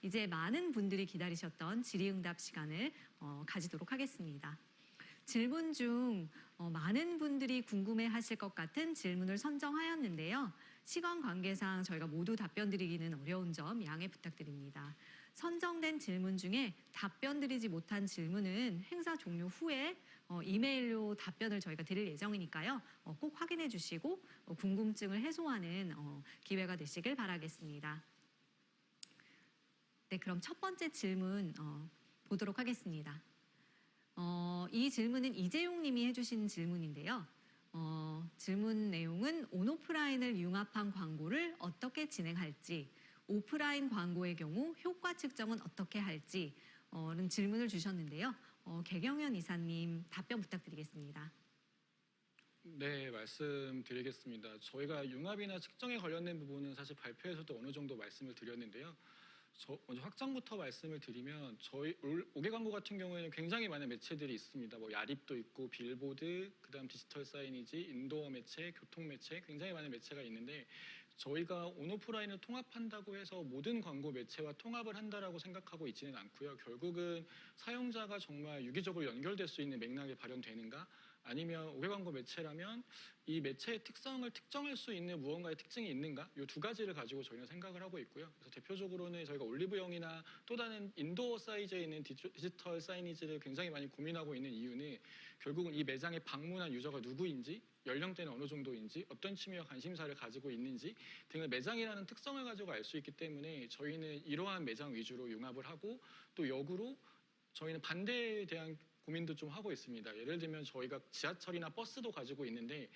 이제 많은 분들이 기다리셨던 질의응답 시간을 가지도록 하겠습니다. 질문 중 많은 분들이 궁금해하실 것 같은 질문을 선정하였는데요. 시간 관계상 저희가 모두 답변 드리기는 어려운 점 양해 부탁드립니다. 선정된 질문 중에 답변 드리지 못한 질문은 행사 종료 후에 이메일로 답변을 저희가 드릴 예정이니까요. 꼭 확인해 주시고 궁금증을 해소하는 기회가 되시길 바라겠습니다. 네, 그럼 첫 번째 질문 보도록 하겠습니다. 이 질문은 이재용 님이 해주신 질문인데요. 질문 내용은 온오프라인을 융합한 광고를 어떻게 진행할지, 오프라인 광고의 경우 효과 측정은 어떻게 할지 는 질문을 주셨는데요. 개경연 이사님 답변 부탁드리겠습니다. 네, 말씀드리겠습니다. 저희가 융합이나 측정에 관련된 부분은 사실 발표에서도 어느 정도 말씀을 드렸는데요. 먼저 확장부터 말씀을 드리면 저희 5개 광고 같은 경우에는 굉장히 많은 매체들이 있습니다. 뭐 야립도 있고 빌보드, 그다음 디지털 사이니지, 인도어 매체, 교통 매체 굉장히 많은 매체가 있는데 저희가 온오프라인을 통합한다고 해서 모든 광고 매체와 통합을 한다라고 생각하고 있지는 않고요. 결국은 사용자가 정말 유기적으로 연결될 수 있는 맥락이 발현되는가? 아니면 5개 광고 매체라면 이 매체의 특성을 특정할 수 있는 무언가의 특징이 있는가? 이 두 가지를 가지고 저희는 생각을 하고 있고요. 그래서 대표적으로는 저희가 올리브영이나 또 다른 인도어 사이즈에 있는 디지털 사이니지를 굉장히 많이 고민하고 있는 이유는 결국은 이 매장에 방문한 유저가 누구인지, 연령대는 어느 정도인지, 어떤 취미와 관심사를 가지고 있는지 등을 매장이라는 특성을 가지고 알 수 있기 때문에 저희는 이러한 매장 위주로 융합을 하고 또 역으로 저희는 반대에 대한 고민도 좀 하고 있습니다. 예를 들면 저희가 지하철이나 버스도 가지고 있는데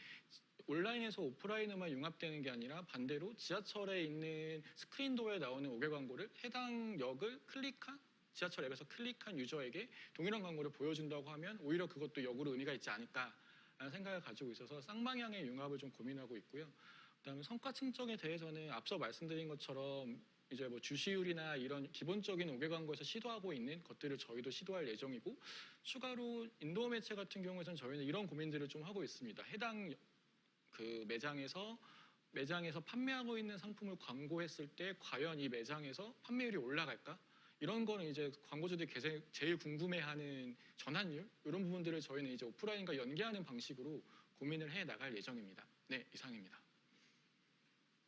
온라인에서 오프라인으로만 융합되는 게 아니라 반대로 지하철에 있는 스크린도어에 나오는 5개 광고를 해당 역을 클릭한 지하철 앱에서 클릭한 유저에게 동일한 광고를 보여준다고 하면 오히려 그것도 역으로 의미가 있지 않을까라는 생각을 가지고 있어서 쌍방향의 융합을 좀 고민하고 있고요. 그다음에 성과 측정에 대해서는 앞서 말씀드린 것처럼 이제 뭐 주시율이나 이런 기본적인 5개 광고에서 시도하고 있는 것들을 저희도 시도할 예정이고 추가로 인도어 매체 같은 경우에는 저희는 이런 고민들을 좀 하고 있습니다. 해당 그 매장에서 판매하고 있는 상품을 광고했을 때 과연 이 매장에서 판매율이 올라갈까? 이런 거는 이제 광고주들이 제일 궁금해하는 전환율 이런 부분들을 저희는 이제 오프라인과 연계하는 방식으로 고민을 해 나갈 예정입니다. 네, 이상입니다.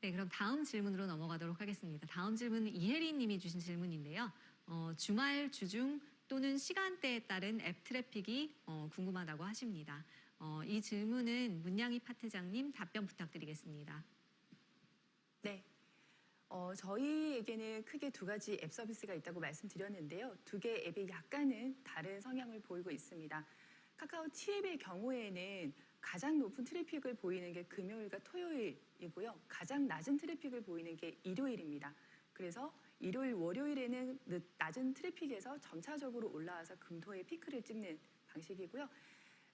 네, 그럼 다음 질문으로 넘어가도록 하겠습니다. 다음 질문은 이혜린 님이 주신 질문인데요. 주말, 주중 또는 시간대에 따른 앱 트래픽이 궁금하다고 하십니다. 이 질문은 문양희 파트장님 답변 부탁드리겠습니다. 네. 저희에게는 크게 두 가지 앱 서비스가 있다고 말씀드렸는데요. 두 개의 앱이 약간은 다른 성향을 보이고 있습니다. 카카오 T앱의 경우에는 가장 높은 트래픽을 보이는 게 금요일과 토요일이고요. 가장 낮은 트래픽을 보이는 게 일요일입니다. 그래서 일요일, 월요일에는 낮은 트래픽에서 점차적으로 올라와서 금토의 피크를 찍는 방식이고요.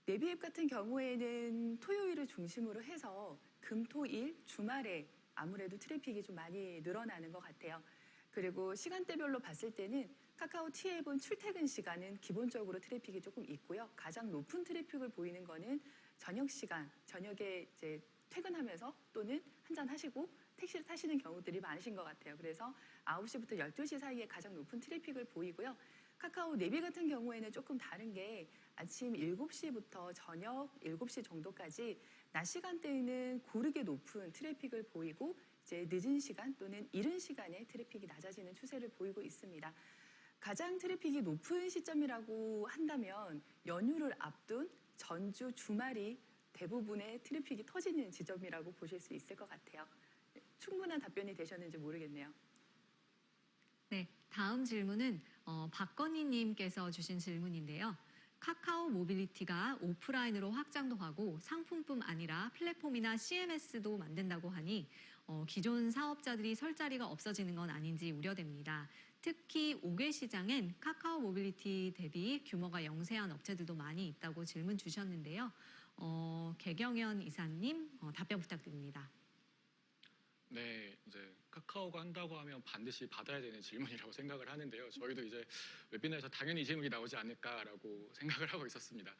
네비앱 같은 경우에는 토요일을 중심으로 해서 금토일, 주말에 아무래도 트래픽이 좀 많이 늘어나는 것 같아요. 그리고 시간대별로 봤을 때는 카카오 T앱은 출퇴근 시간은 기본적으로 트래픽이 조금 있고요. 가장 높은 트래픽을 보이는 거는 저녁 시간, 저녁에 이제 퇴근하면서 또는 한잔 하시고 택시를 타시는 경우들이 많으신 것 같아요. 그래서 9시부터 12시 사이에 가장 높은 트래픽을 보이고요. 카카오 네비 같은 경우에는 조금 다른 게 아침 7시부터 저녁 7시 정도까지 낮 시간대에는 고르게 높은 트래픽을 보이고 이제 늦은 시간 또는 이른 시간에 트래픽이 낮아지는 추세를 보이고 있습니다. 가장 트래픽이 높은 시점이라고 한다면 연휴를 앞둔 전주 주말이 대부분의 트래픽이 터지는 지점이라고 보실 수 있을 것 같아요. 충분한 답변이 되셨는지 모르겠네요. 네, 다음 질문은 박건희 님께서 주신 질문인데요. 카카오 모빌리티가 오프라인으로 확장도 하고 상품뿐 아니라 플랫폼이나 CMS도 만든다고 하니 기존 사업자들이 설 자리가 없어지는 건 아닌지 우려됩니다. 특히 5개 시장엔 카카오 모빌리티 대비 규모가 영세한 업체들도 많이 있다고 질문 주셨는데요. 개경연 이사님 답변 부탁드립니다. 네, 이제 카카오가 한다고 하면 반드시 받아야 되는 질문이라고 생각을 하는데요. 저희도 이제 웨비나에서 당연히 이 질문이 나오지 않을까라고 생각을 하고 있었습니다.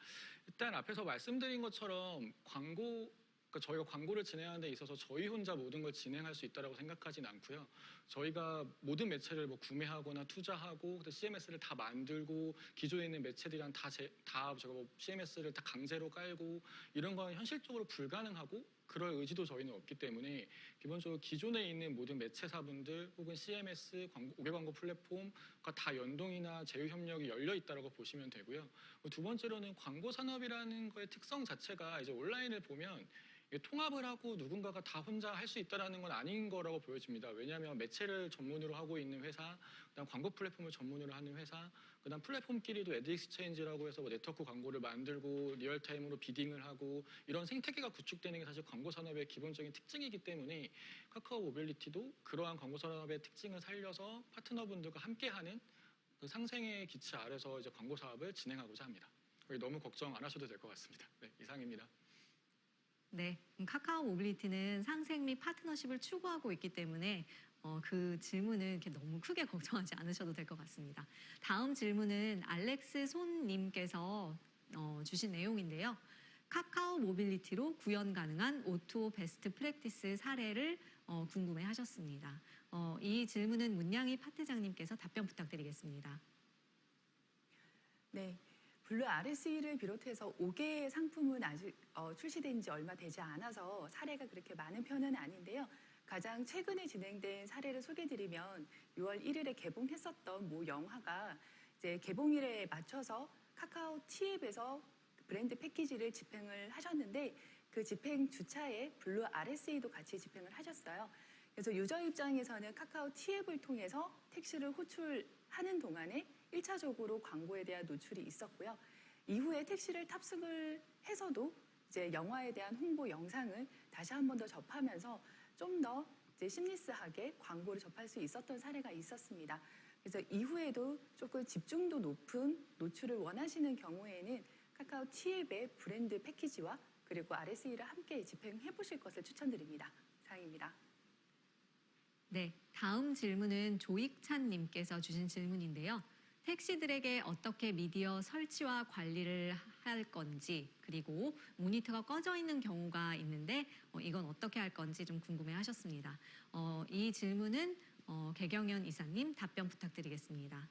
일단 앞에서 말씀드린 것처럼 광고가 그러니까 저희가 광고를 진행하는 데 있어서 저희 혼자 모든 걸 진행할 수 있다고 생각하진 않고요. 저희가 모든 매체를 뭐 구매하거나 투자하고 CMS를 다 만들고 기존에 있는 매체들이랑 다 제가 뭐 CMS를 다 강제로 깔고 이런 건 현실적으로 불가능하고 그럴 의지도 저희는 없기 때문에 기본적으로 기존에 있는 모든 매체사분들 혹은 CMS, 5개 광고 플랫폼과 다 연동이나 제휴 협력이 열려 있다고 보시면 되고요. 두 번째로는 광고 산업이라는 거의 특성 자체가 이제 온라인을 보면 통합을 하고 누군가가 다 혼자 할 수 있다는 건 아닌 거라고 보여집니다. 왜냐하면 매체를 전문으로 하고 있는 회사, 그다음 광고 플랫폼을 전문으로 하는 회사, 그다음 플랫폼끼리도 애드 익스체인지라고 해서 뭐 네트워크 광고를 만들고 리얼타임으로 비딩을 하고 이런 생태계가 구축되는 게 사실 광고 산업의 기본적인 특징이기 때문에 카카오 모빌리티도 그러한 광고 산업의 특징을 살려서 파트너분들과 함께하는 그 상생의 기치 아래서 이제 광고 사업을 진행하고자 합니다. 너무 걱정 안 하셔도 될 것 같습니다. 네, 이상입니다. 네, 카카오 모빌리티는 상생 및 파트너십을 추구하고 있기 때문에 그 질문은 이렇게 너무 크게 걱정하지 않으셔도 될 것 같습니다. 다음 질문은 알렉스 손님께서 주신 내용인데요. 카카오 모빌리티로 구현 가능한 O2O 베스트 프랙티스 사례를 궁금해하셨습니다. 이 질문은 문양희 파트장님께서 답변 부탁드리겠습니다. 네. 블루 RSE를 비롯해서 5개의 상품은 아직 출시된 지 얼마 되지 않아서 사례가 그렇게 많은 편은 아닌데요. 가장 최근에 진행된 사례를 소개드리면 6월 1일에 개봉했었던 모 영화가 이제 개봉일에 맞춰서 카카오 T앱에서 브랜드 패키지를 집행을 하셨는데 그 집행 주차에 블루 RSE도 같이 집행을 하셨어요. 그래서 유저 입장에서는 카카오 T앱을 통해서 택시를 호출하는 동안에 1차적으로 광고에 대한 노출이 있었고요. 이후에 택시를 탑승을 해서도 이제 영화에 대한 홍보 영상을 다시 한 번 더 접하면서 좀 더 이제 심리스하게 광고를 접할 수 있었던 사례가 있었습니다. 그래서 이후에도 조금 집중도 높은 노출을 원하시는 경우에는 카카오 T앱의 브랜드 패키지와 그리고 RSE를 함께 집행해 보실 것을 추천드립니다. 이상입니다. 네, 다음 질문은 조익찬님께서 주신 질문인데요. 택시들에게 어떻게 미디어 설치와 관리를 할 건지, 그리고 모니터가 꺼져 있는 경우가 있는데 이건 어떻게 할 건지 좀 궁금해하셨습니다. 이 질문은 개경연 이사님 답변 부탁드리겠습니다.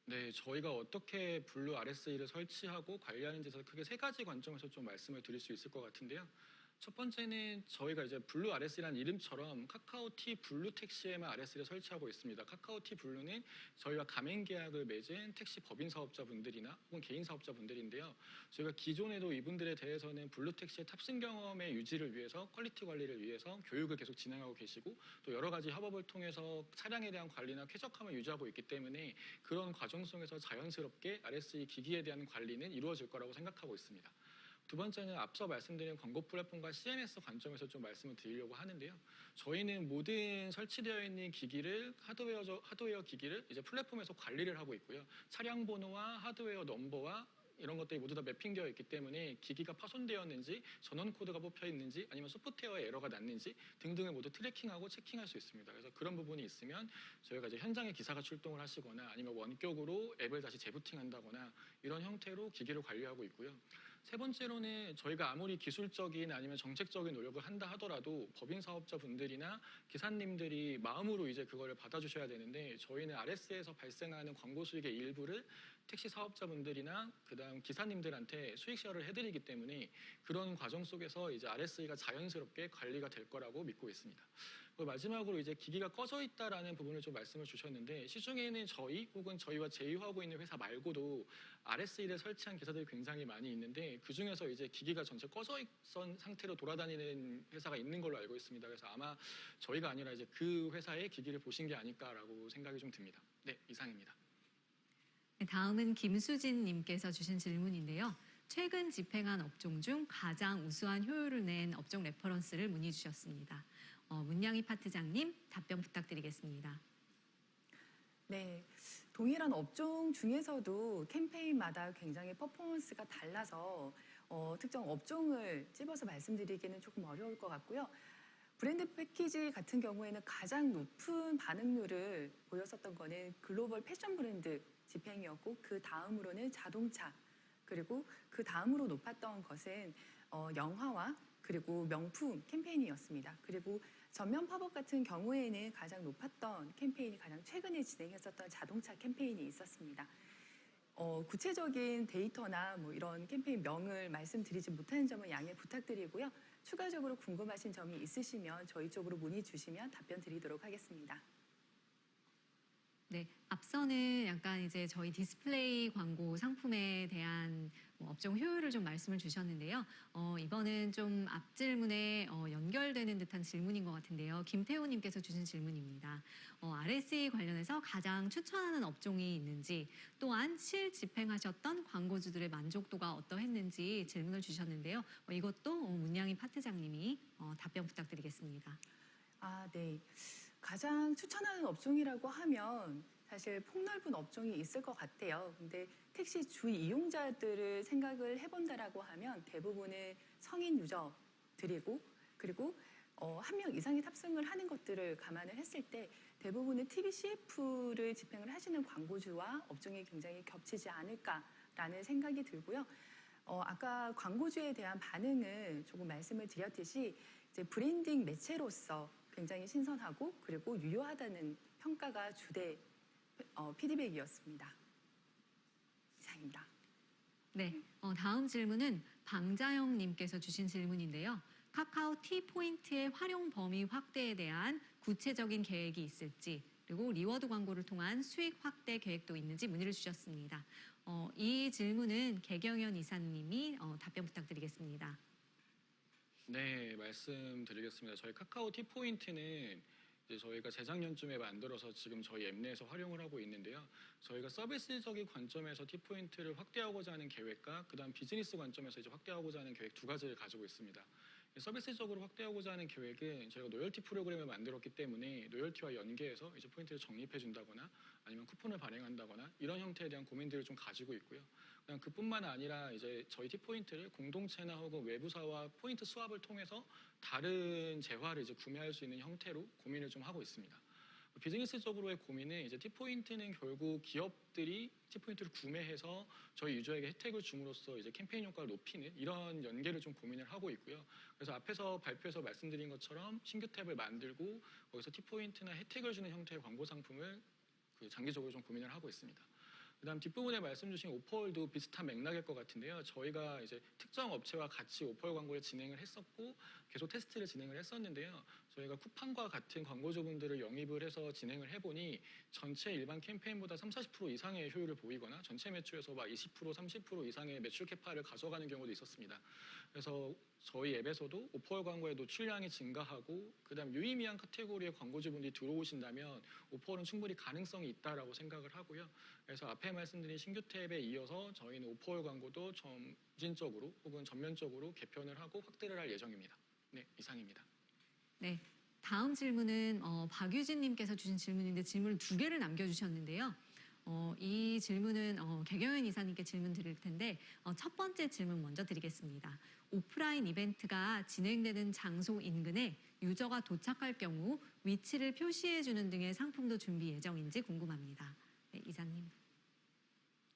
네, 저희가 어떻게 블루 RSE를 설치하고 관리하는지에서 크게 세 가지 관점에서 좀 말씀을 드릴 수 있을 것 같은데요. 첫 번째는 저희가 이제 블루 RS라는 이름처럼 카카오티 블루 택시에만 RS를 설치하고 있습니다. 카카오티 블루는 저희와 가맹 계약을 맺은 택시 법인 사업자분들이나 혹은 개인 사업자분들인데요. 저희가 기존에도 이분들에 대해서는 블루 택시의 탑승 경험의 유지를 위해서 퀄리티 관리를 위해서 교육을 계속 진행하고 계시고 또 여러 가지 협업을 통해서 차량에 대한 관리나 쾌적함을 유지하고 있기 때문에 그런 과정 속에서 자연스럽게 RSE 기기에 대한 관리는 이루어질 거라고 생각하고 있습니다. 두 번째는 앞서 말씀드린 광고 플랫폼과 CMS 관점에서 좀 말씀을 드리려고 하는데요. 저희는 모든 설치되어 있는 기기를 하드웨어 기기를 이제 플랫폼에서 관리를 하고 있고요. 차량 번호와 하드웨어 넘버와 이런 것들이 모두 다 매핑되어 있기 때문에 기기가 파손되었는지 전원 코드가 뽑혀 있는지 아니면 소프트웨어에 에러가 났는지 등등을 모두 트래킹하고 체킹할 수 있습니다. 그래서 그런 부분이 있으면 저희가 이제 현장에 기사가 출동을 하시거나 아니면 원격으로 앱을 다시 재부팅한다거나 이런 형태로 기기를 관리하고 있고요. 세 번째로는 저희가 아무리 기술적인 아니면 정책적인 노력을 한다 하더라도 법인 사업자분들이나 기사님들이 마음으로 이제 그거를 받아주셔야 되는데 저희는 RS에서 발생하는 광고 수익의 일부를 택시 사업자분들이나 그다음 기사님들한테 수익 쉐어를 해드리기 때문에 그런 과정 속에서 이제 RSE가 자연스럽게 관리가 될 거라고 믿고 있습니다. 마지막으로 이제 기기가 꺼져 있다라는 부분을 좀 말씀을 주셨는데 시중에는 저희 혹은 저희와 제휴하고 있는 회사 말고도 RSE를 설치한 기사들이 굉장히 많이 있는데 그 중에서 이제 기기가 전체 꺼져 있던 상태로 돌아다니는 회사가 있는 걸로 알고 있습니다. 그래서 아마 저희가 아니라 이제 그 회사의 기기를 보신 게 아닐까라고 생각이 좀 듭니다. 네, 이상입니다. 네, 다음은 김수진님께서 주신 질문인데요. 최근 집행한 업종 중 가장 우수한 효율을 낸 업종 레퍼런스를 문의 주셨습니다. 문양희 파트장님 답변 부탁드리겠습니다. 네, 동일한 업종 중에서도 캠페인마다 굉장히 퍼포먼스가 달라서 특정 업종을 찝어서 말씀드리기는 조금 어려울 것 같고요. 브랜드 패키지 같은 경우에는 가장 높은 반응률을 보였었던 거는 글로벌 패션 브랜드 집행이었고 그 다음으로는 자동차 그리고 그 다음으로 높았던 것은 영화와 그리고 명품 캠페인이었습니다. 그리고 전면 팝업 같은 경우에는 가장 높았던 캠페인이 가장 최근에 진행했었던 자동차 캠페인이 있었습니다. 구체적인 데이터나 뭐 이런 캠페인 명을 말씀드리지 못하는 점은 양해 부탁드리고요. 추가적으로 궁금하신 점이 있으시면 저희 쪽으로 문의 주시면 답변 드리도록 하겠습니다. 네, 앞서는 약간 이제 저희 디스플레이 광고 상품에 대한 업종 효율을 좀 말씀을 주셨는데요. 이번은 좀 앞 질문에 연결되는 듯한 질문인 것 같은데요. 김태호님께서 주신 질문입니다. RSE 관련해서 가장 추천하는 업종이 있는지, 또한 실집행하셨던 광고주들의 만족도가 어떠했는지 질문을 주셨는데요. 이것도 문양희 파트장님이 답변 부탁드리겠습니다. 네. 가장 추천하는 업종이라고 하면 사실 폭넓은 업종이 있을 것 같아요. 근데 택시 주 이용자들을 생각을 해본다라고 하면 대부분의 성인 유저들이고 그리고 한 명 이상이 탑승을 하는 것들을 감안을 했을 때 대부분의 TV CF를 집행을 하시는 광고주와 업종이 굉장히 겹치지 않을까라는 생각이 들고요. 아까 광고주에 대한 반응을 조금 말씀을 드렸듯이 이제 브랜딩 매체로서 굉장히 신선하고 그리고 유효하다는 평가가 주대 피드백이었습니다. 이상입니다. 네, 다음 질문은 방자영님께서 주신 질문인데요. 카카오 T포인트의 활용 범위 확대에 대한 구체적인 계획이 있을지, 그리고 리워드 광고를 통한 수익 확대 계획도 있는지 문의를 주셨습니다. 이 질문은 개경현 이사님이 답변 부탁드리겠습니다. 네, 말씀드리겠습니다. 저희 카카오 T포인트는 이제 저희가 재작년쯤에 만들어서 지금 저희 앱 내에서 활용을 하고 있는데요. 저희가 서비스적인 관점에서 T포인트를 확대하고자 하는 계획과 그다음 비즈니스 관점에서 이제 확대하고자 하는 계획 두 가지를 가지고 있습니다. 서비스적으로 확대하고자 하는 계획은 저희가 로열티 프로그램을 만들었기 때문에 로열티와 연계해서 이제 포인트를 적립해 준다거나 아니면 쿠폰을 발행한다거나 이런 형태에 대한 고민들을 좀 가지고 있고요. 그냥 그뿐만 아니라 이제 저희 T포인트를 공동체나 혹은 외부사와 포인트 스왑을 통해서 다른 재화를 이제 구매할 수 있는 형태로 고민을 좀 하고 있습니다. 비즈니스적으로의 고민은 이제 T포인트는 결국 기업들이 T포인트를 구매해서 저희 유저에게 혜택을 줌으로써 이제 캠페인 효과를 높이는 이런 연계를 좀 고민을 하고 있고요. 그래서 앞에서 발표에서 말씀드린 것처럼 신규 탭을 만들고 거기서 T포인트나 혜택을 주는 형태의 광고 상품을 장기적으로 좀 고민을 하고 있습니다. 그다음 뒷부분에 말씀 주신 오퍼월도 비슷한 맥락일 것 같은데요. 저희가 이제 특정 업체와 같이 오퍼월 광고를 진행을 했었고 계속 테스트를 진행을 했었는데요. 저희가 쿠팡과 같은 광고주분들을 영입을 해서 진행을 해보니 전체 일반 캠페인보다 30-40% 이상의 효율을 보이거나 전체 매출에서 막 20%, 30% 이상의 매출 캐파를 가져가는 경우도 있었습니다. 그래서 저희 앱에서도 오퍼월 광고의 노출량이 증가하고 그다음 유의미한 카테고리의 광고주분들이 들어오신다면 오퍼월은 충분히 가능성이 있다라고 생각을 하고요. 그래서 앞에 말씀드린 신규 탭에 이어서 저희는 오퍼월 광고도 점진적으로 혹은 전면적으로 개편을 하고 확대를 할 예정입니다. 네, 이상입니다. 네, 다음 질문은 박유진님께서 주신 질문인데 질문을 두 개를 남겨주셨는데요. 이 질문은 개경현 이사님께 질문 드릴 텐데 첫 번째 질문 먼저 드리겠습니다. 오프라인 이벤트가 진행되는 장소 인근에 유저가 도착할 경우 위치를 표시해주는 등의 상품도 준비 예정인지 궁금합니다. 네, 이사님.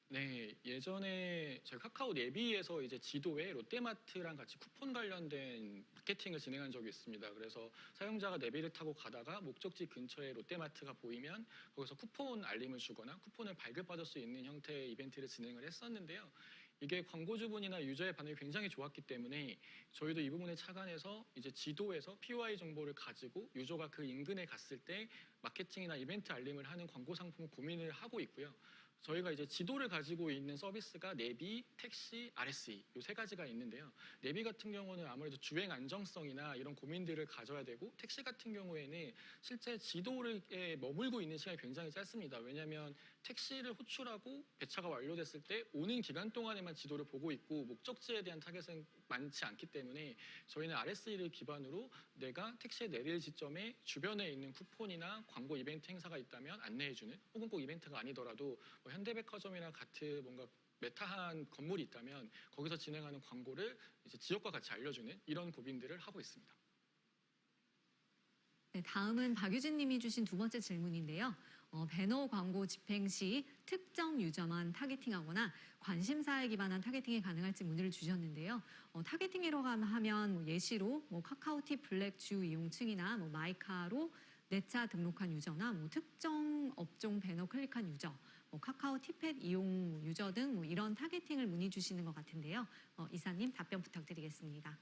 네, 예전에 저희 카카오 내비에서 이제 지도에 롯데마트랑 같이 쿠폰 관련된 마케팅을 진행한 적이 있습니다. 그래서 사용자가 내비를 타고 가다가 목적지 근처에 롯데마트가 보이면 거기서 쿠폰 알림을 주거나 쿠폰을 발급받을 수 있는 형태의 이벤트를 진행을 했었는데요. 이게 광고주분이나 유저의 반응이 굉장히 좋았기 때문에 저희도 이 부분에 착안해서 이제 지도에서 POI 정보를 가지고 유저가 그 인근에 갔을 때 마케팅이나 이벤트 알림을 하는 광고 상품을 고민을 하고 있고요. 저희가 이제 지도를 가지고 있는 서비스가 내비, 택시, RSE 이 세 가지가 있는데요. 내비 같은 경우는 아무래도 주행 안정성이나 이런 고민들을 가져야 되고 택시 같은 경우에는 실제 지도에 머물고 있는 시간이 굉장히 짧습니다. 왜냐하면 택시를 호출하고 배차가 완료됐을 때 오는 기간 동안에만 지도를 보고 있고 목적지에 대한 타겟은 많지 않기 때문에 저희는 RSE를 기반으로 내가 택시에 내릴 지점에 주변에 있는 쿠폰이나 광고 이벤트 행사가 있다면 안내해주는 혹은 꼭 이벤트가 아니더라도 뭐 현대백화점이나 같은 뭔가 메타한 건물이 있다면 거기서 진행하는 광고를 이제 지역과 같이 알려주는 이런 고민들을 하고 있습니다. 네, 다음은 박유진 님이 주신 두 번째 질문인데요. 배너 광고 집행 시 특정 유저만 타겟팅하거나 관심사에 기반한 타겟팅이 가능할지 문의를 주셨는데요. 타겟팅이라고 하면 예시로 카카오티 블랙 주 이용층이나 마이카로 내차 등록한 유저나 특정 업종 배너 클릭한 유저, 카카오 티펫 이용 유저 등 이런 타겟팅을 문의 주시는 것 같은데요. 이사님 답변 부탁드리겠습니다.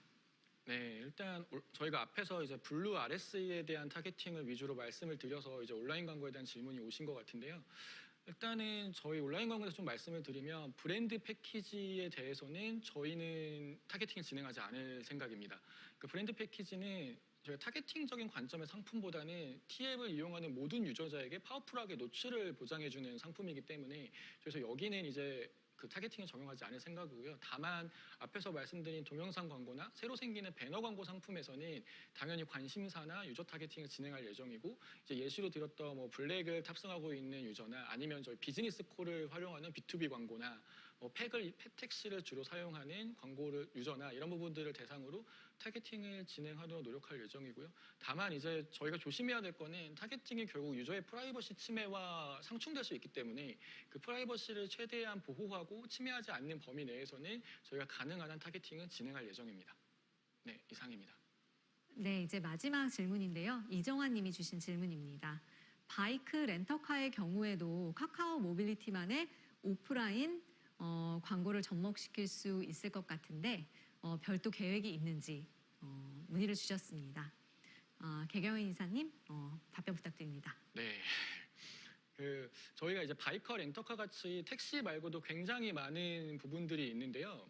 네, 일단 저희가 앞에서 이제 블루 RS에 대한 타겟팅을 위주로 말씀을 드려서 이제 온라인 광고에 대한 질문이 오신 것 같은데요. 일단은 저희 온라인 광고에서 좀 말씀을 드리면 브랜드 패키지에 대해서는 저희는 타겟팅을 진행하지 않을 생각입니다. 그 브랜드 패키지는 저희가 타겟팅적인 관점의 상품보다는 T앱을 이용하는 모든 유저자에게 파워풀하게 노출을 보장해주는 상품이기 때문에 그래서 여기는 이제 그 타겟팅에 적용하지 않을 생각이고요. 다만 앞에서 말씀드린 동영상 광고나 새로 생기는 배너 광고 상품에서는 당연히 관심사나 유저 타겟팅을 진행할 예정이고 이제 예시로 드렸던 블랙을 탑승하고 있는 유저나 아니면 저희 비즈니스 콜을 활용하는 B2B 광고나 택시를 주로 사용하는 광고를 유저나 이런 부분들을 대상으로 타겟팅을 진행하도록 노력할 예정이고요. 다만 이제 저희가 조심해야 될 거는 타겟팅이 결국 유저의 프라이버시 침해와 상충될 수 있기 때문에 그 프라이버시를 최대한 보호하고 침해하지 않는 범위 내에서는 저희가 가능한 한 타겟팅은 진행할 예정입니다. 네, 이상입니다. 네, 이제 마지막 질문인데요. 이정환 님이 주신 질문입니다. 바이크 렌터카의 경우에도 카카오 모빌리티만의 오프라인 광고를 접목시킬 수 있을 것 같은데 별도 계획이 있는지 문의를 주셨습니다. 개경현 이사님 답변 부탁드립니다. 네. 저희가 이제 바이커 렌터카 같이 택시 말고도 굉장히 많은 부분들이 있는데요.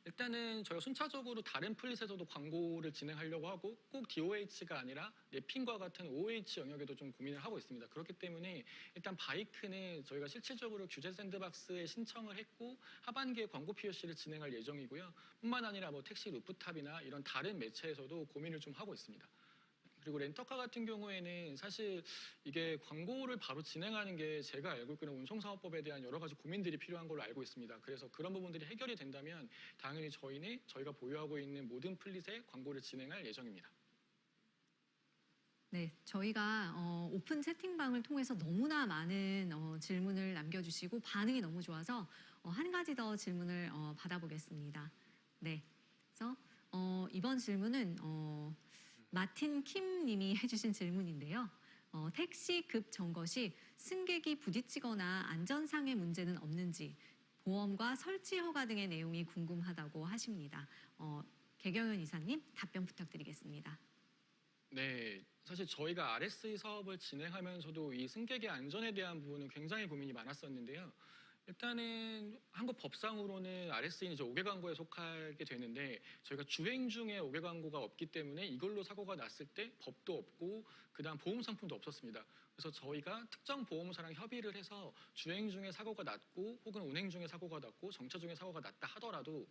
일단은 저희가 순차적으로 다른 플릿에서도 광고를 진행하려고 하고 꼭 DOH가 아니라 랩핑과 같은 OH 영역에도 좀 고민을 하고 있습니다. 그렇기 때문에 일단 바이크는 저희가 실질적으로 규제 샌드박스에 신청을 했고 하반기에 광고 POC를 진행할 예정이고요. 뿐만 아니라 택시 루프탑이나 이런 다른 매체에서도 고민을 좀 하고 있습니다. 그리고 렌터카 같은 경우에는 사실 이게 광고를 바로 진행하는 게 제가 알고 있는 운송사업법에 대한 여러 가지 고민들이 필요한 걸로 알고 있습니다. 그래서 그런 부분들이 해결이 된다면 당연히 저희가 보유하고 있는 모든 플릿에 광고를 진행할 예정입니다. 네, 저희가 오픈 채팅방을 통해서 너무나 많은 질문을 남겨주시고 반응이 너무 좋아서 한 가지 더 질문을 받아보겠습니다. 네, 그래서 이번 질문은 마틴 킴 님이 해주신 질문인데요. 택시 급 점거 시 승객이 부딪히거나 안전상의 문제는 없는지 보험과 설치 허가 등의 내용이 궁금하다고 하십니다. 개경현 이사님 답변 부탁드리겠습니다. 네, 사실 저희가 RSE 사업을 진행하면서도 이 승객의 안전에 대한 부분은 굉장히 고민이 많았었는데요. 일단은 한국 법상으로는 RSE는 이제 5개 광고에 속하게 되는데 저희가 주행 중에 5개 광고가 없기 때문에 이걸로 사고가 났을 때 법도 없고 그다음 보험 상품도 없었습니다. 그래서 저희가 특정 보험사랑 협의를 해서 주행 중에 사고가 났고 혹은 운행 중에 사고가 났고 정차 중에 사고가 났다 하더라도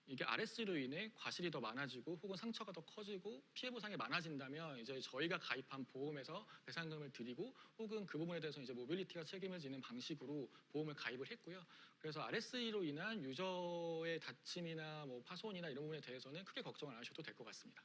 이게 RS로 인해 과실이 더 많아지고 혹은 상처가 더 커지고 피해 보상이 많아진다면 이제 저희가 가입한 보험에서 배상금을 드리고 혹은 그 부분에 대해서 이제 모빌리티가 책임을 지는 방식으로 보험을 가입을 했고요. 그래서 RS로 인한 유저의 다침이나 파손이나 이런 부분에 대해서는 크게 걱정을 안 하셔도 될 것 같습니다.